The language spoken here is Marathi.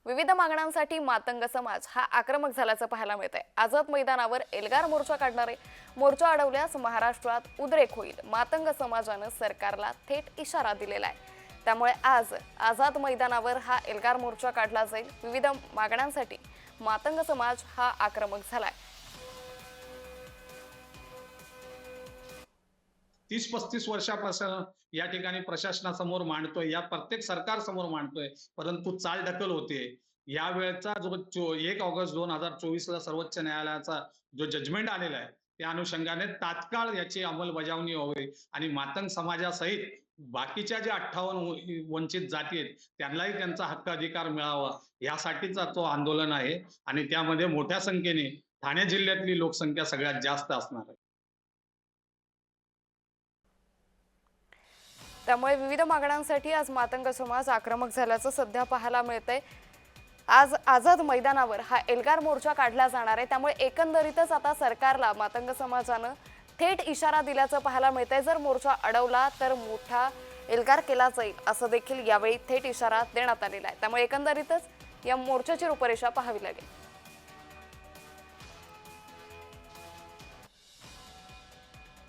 विविध मागण्यांसाठी मातंग समाज हा आक्रमक झाल्याचं पाहायला मिळतंय। आझाद मैदानावर एल्गार मोर्चा काढणारे मोर्चा अडवल्यास महाराष्ट्रात उद्रेक होईल। मातंग समाजानं सरकारला थेट इशारा दिलेला आहे। त्यामुळे आज आझाद मैदानावर हा एल्गार मोर्चा काढला जाईल। विविध मागण्यांसाठी मातंग समाज हा आक्रमक झालाय। 30-35 वर्षापासून या ठिकाणी प्रशासनासमोर मांडतोय, या प्रत्येक सरकार समोर मांडतोय, परंतु चालढकल होते। या वेळचा जो 1 ऑगस्ट 2024 ला सर्वोच्च न्यायालयाचा जो जजमेंट आलेला आहे, त्या अनुषंगाने तात्काळ याची अंमलबजावणी व्हावी आणि मातंग समाजासहित बाकीच्या ज्या 58 वंचित जाती आहेत त्यांनाही त्यांचा हक्क अधिकार मिळावा यासाठीचा तो आंदोलन आहे आणि त्यामध्ये मोठ्या संख्येने ठाणे जिल्ह्यातली लोकसंख्या सगळ्यात जास्त असणार आहे। त्यामुळे विविध मागण्यांसाठी आज मातंग समाज आक्रमक झाल्याचं सध्या पाहायला मिळतंय। आज आझाद मैदानावर हा एल्गार मोर्चा काढला जाणार आहे। त्यामुळे एकंदरीतच आता सरकारला मातंग समाजानं थेट इशारा दिल्याचं पाहायला मिळतंय। जर मोर्चा अडवला तर मोठा एल्गार केला जाईल असं देखील यावेळी थेट इशारा देण्यात आलेला आहे। त्यामुळे एकंदरीतच या मोर्चाची रूपरेषा पाहावी लागेल।